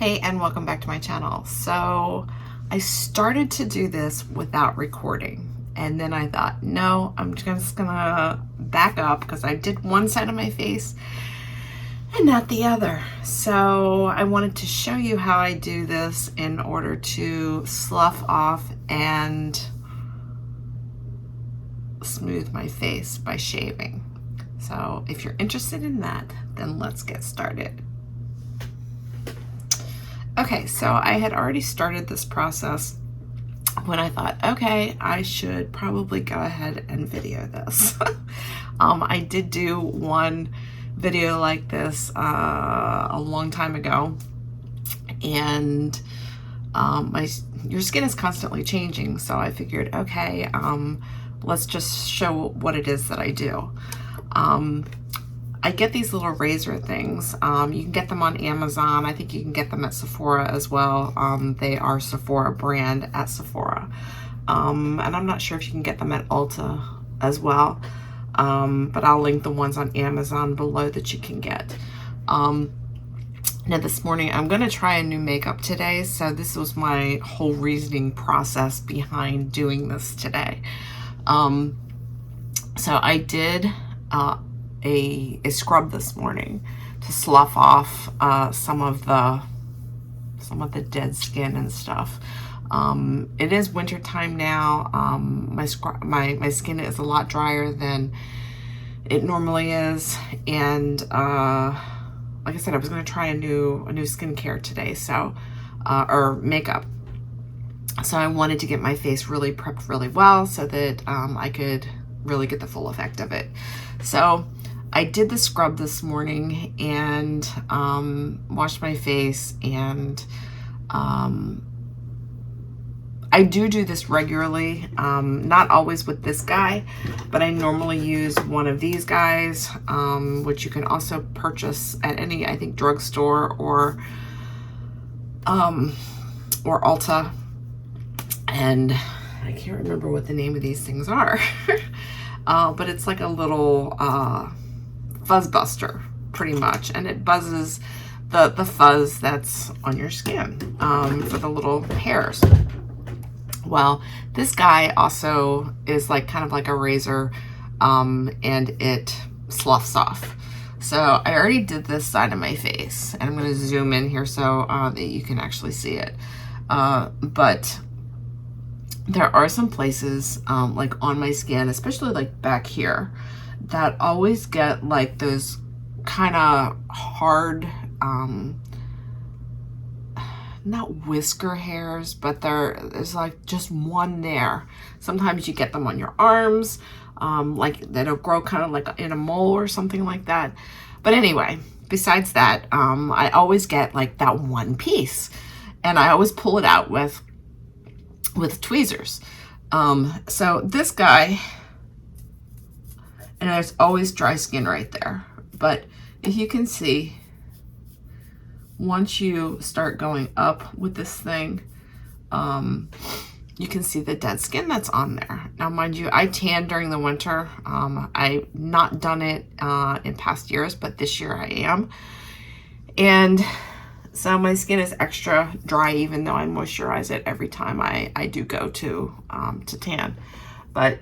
Hey, and welcome back to my channel. So I started to do this without recording, and then I thought, no, I'm just gonna back up because I did one side of my face and not the other. So I wanted to show you how I do this in order to slough off and smooth my face by shaving. So if you're interested in that, then let's get started. Okay, so I had already started this process when I thought, okay, I should probably go ahead and video this. I did do one video like this a long time ago, and your skin is constantly changing, so I figured, okay, let's just show what it is that I do. I get these little razor things. You can get them on Amazon. I think you can get them at Sephora as well. They are Sephora brand at Sephora. And I'm not sure if you can get them at Ulta as well. But I'll link the ones on Amazon below that you can get. Now this morning, I'm gonna try a new makeup today. So this was my whole reasoning process behind doing this today. So I did, a scrub this morning to slough off some of the dead skin and stuff. It is winter time now. My skin is a lot drier than it normally is, and like I said, I was going to try a new skincare today, so or makeup. So I wanted to get my face really prepped really well so that I could really get the full effect of it. So I did the scrub this morning and washed my face, and I do this regularly, not always with this guy, but I normally use one of these guys, which you can also purchase at any, I think, drugstore or Ulta, and I can't remember what the name of these things are, but it's like a little fuzz buster, pretty much, and it buzzes the fuzz that's on your skin for the little hairs. Well, this guy also is like kind of like a razor, and it sloughs off. So I already did this side of my face, and I'm going to zoom in here so that you can actually see it. But there are some places like on my skin, especially like back here, that always get like those kind of hard, not whisker hairs, but there's like just one there. Sometimes you get them on your arms, like that'll grow kind of like in a mole or something like that. But anyway, besides that, I always get like that one piece, and I always pull it out with tweezers. So this guy, and there's always dry skin right there, but if you can see, once you start going up with this thing, you can see the dead skin that's on there. Now, mind you, I tan during the winter. I've not done it in past years, but this year I am. And so my skin is extra dry, even though I moisturize it every time I do go to tan. But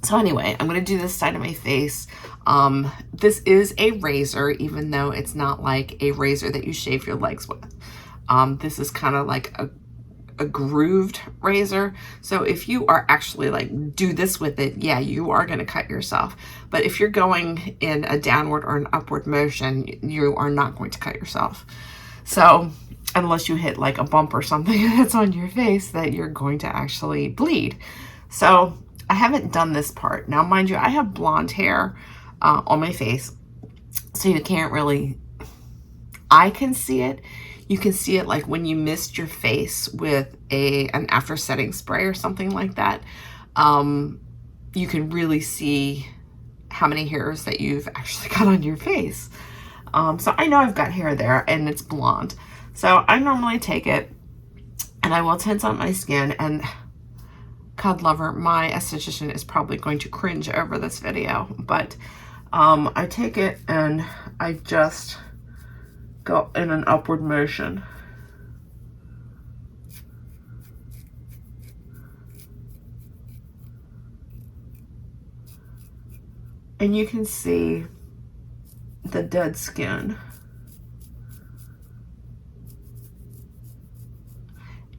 so anyway, I'm going to do this side of my face. This is a razor, even though it's not like a razor that you shave your legs with. This is kind of like a grooved razor. So if you are actually like do this with it, yeah, you are going to cut yourself. But if you're going in a downward or an upward motion, you are not going to cut yourself. So unless you hit like a bump or something that's on your face that you're going to actually bleed. So I haven't done this part. Now, mind you, I have blonde hair on my face, so you can't really, I can see it. You can see it like when you mist your face with an after setting spray or something like that. You can really see how many hairs that you've actually got on your face. So I know I've got hair there, and it's blonde. So I normally take it and I will tint on my skin, and God love her, my esthetician is probably going to cringe over this video, but I take it and I just go in an upward motion. And you can see the dead skin.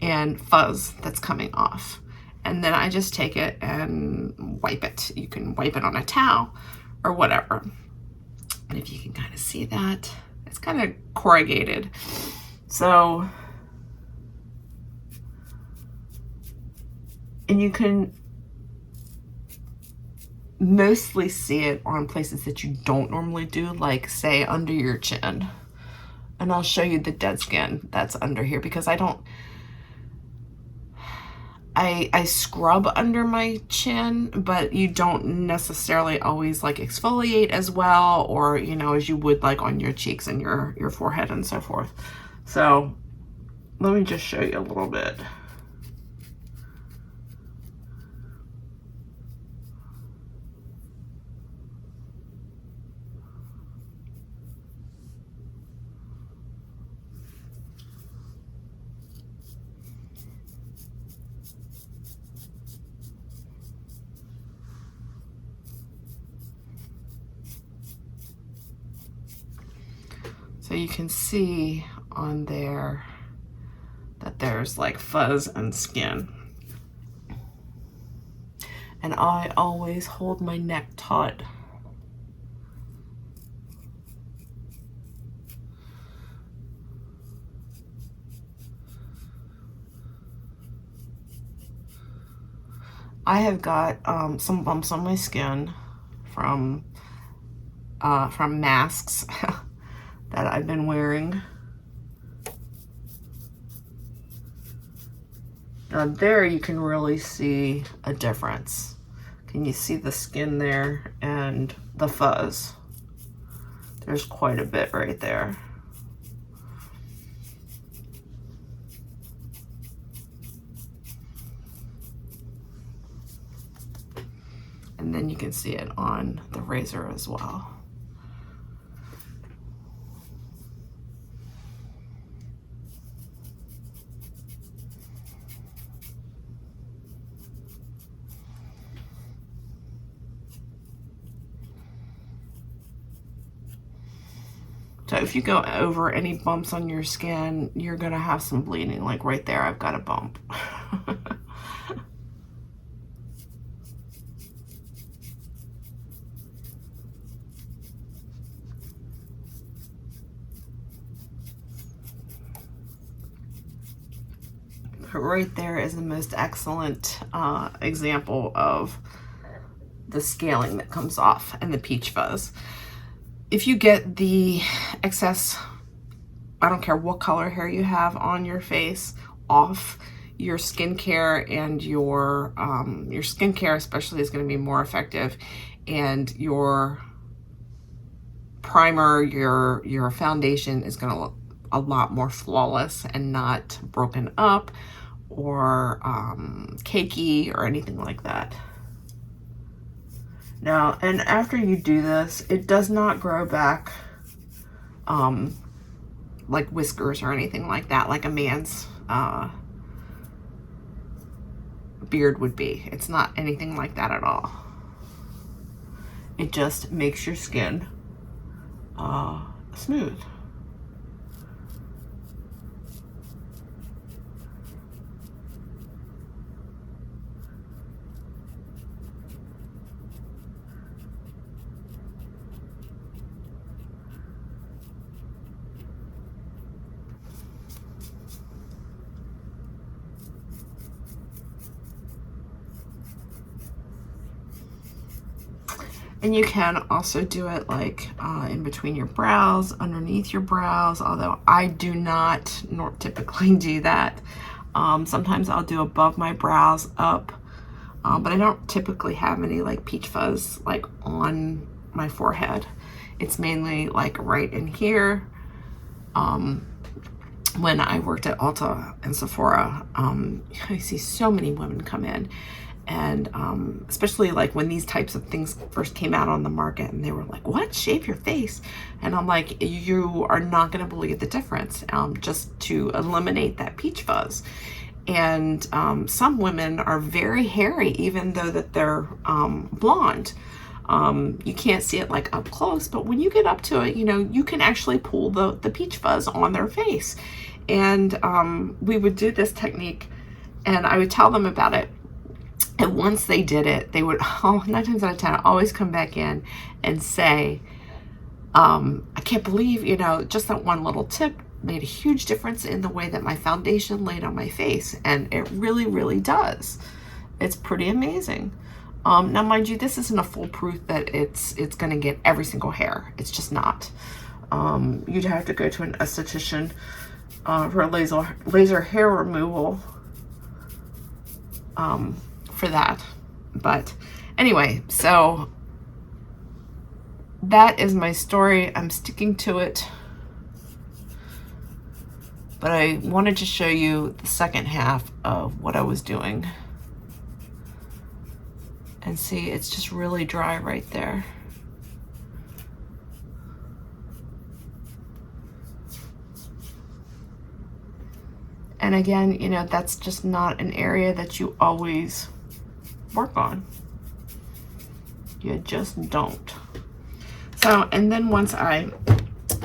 And fuzz that's coming off. And then I just take it and wipe it. You can wipe it on a towel or whatever. And if you can kind of see that, it's kind of corrugated. So, and you can mostly see it on places that you don't normally do, like say under your chin. And I'll show you the dead skin that's under here, because I scrub under my chin, but you don't necessarily always like exfoliate as well, or, you know, as you would like on your cheeks and your forehead and so forth. So let me just show you a little bit. So you can see on there that there's like fuzz and skin. And I always hold my neck taut. I have got some bumps on my skin from masks that I've been wearing. Now there you can really see a difference. Can you see the skin there and the fuzz? There's quite a bit right there. And then you can see it on the razor as well. So if you go over any bumps on your skin, you're gonna have some bleeding. Like right there, I've got a bump. But right there is the most excellent example of the scaling that comes off and the peach fuzz. If you get the excess, I don't care what color hair you have on your face, off, your skincare and your skincare especially is going to be more effective, and your primer, your foundation is going to look a lot more flawless and not broken up or cakey or anything like that. Now, and after you do this, it does not grow back like whiskers or anything like that, like a man's beard would be. It's not anything like that at all. It just makes your skin smooth. And you can also do it like in between your brows, underneath your brows, although I do not nor typically do that. Sometimes I'll do above my brows up, but I don't typically have any like peach fuzz like on my forehead. It's mainly like right in here. When I worked at Ulta and Sephora, I see so many women come in And especially like when these types of things first came out on the market, and they were like, what, shave your face? And I'm like, you are not going to believe the difference, just to eliminate that peach fuzz. And some women are very hairy, even though that they're blonde. You can't see it like up close, but when you get up to it, you know, you can actually pull the peach fuzz on their face. And we would do this technique, and I would tell them about it. And once they did it, they would, 9 times out of 10, always come back in and say, I can't believe, you know, just that one little tip made a huge difference in the way that my foundation laid on my face. And it really, really does. It's pretty amazing. Now, mind you, this isn't a foolproof that it's going to get every single hair. It's just not. You'd have to go to an esthetician for a laser hair removal for that. But anyway, so that is my story. I'm sticking to it. But I wanted to show you the second half of what I was doing. And see, it's just really dry right there. And again, you know, that's just not an area that you always work on. You just don't. So, and then once I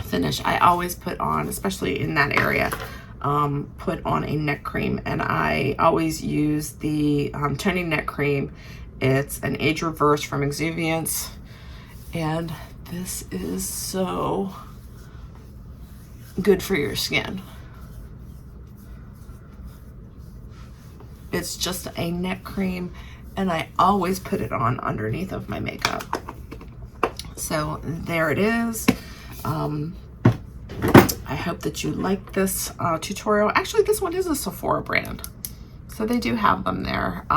finish, I always put on, especially in that area, put on a neck cream. And I always use the toning neck cream. It's an age reverse from Exuviance, and this is so good for your skin. It's just a neck cream, and I always put it on underneath of my makeup. So there it is. I hope that you like this tutorial. Actually, this one is a Sephora brand, so they do have them there.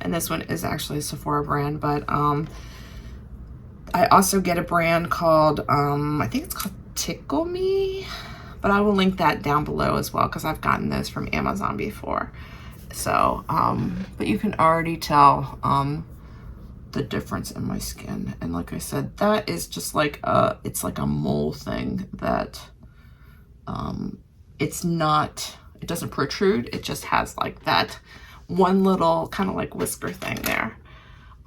And this one is actually a Sephora brand, but I also get a brand called, I think it's called Tickle Me, but I will link that down below as well, because I've gotten those from Amazon before. So, but you can already tell the difference in my skin. And like I said, that is just like it's like a mole thing that it's not, it doesn't protrude. It just has like that one little kind of like whisker thing there.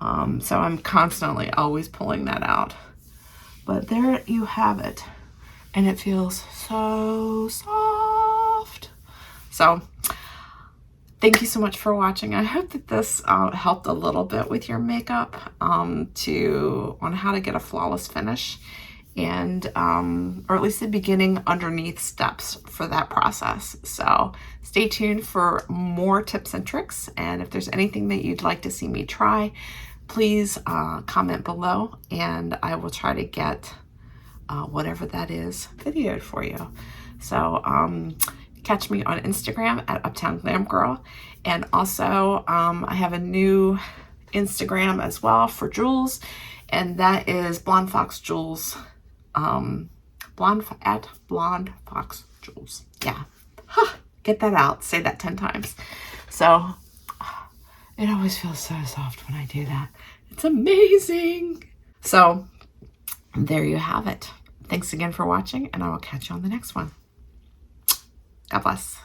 So I'm constantly always pulling that out. But there you have it. And it feels so soft. So thank you so much for watching. I hope that this helped a little bit with your makeup on how to get a flawless finish, and or at least the beginning underneath steps for that process. So stay tuned for more tips and tricks, and if there's anything that you'd like to see me try, please comment below, and I will try to get whatever that is videoed for you. So catch me on Instagram at Uptown Glam Girl, and also I have a new Instagram as well for jewels, and that is Blonde Fox Jewels. At Blonde Fox Jewels. Yeah. Get that out. Say that 10 times. So it always feels so soft when I do that. It's amazing. So there you have it. Thanks again for watching, and I will catch you on the next one. God bless.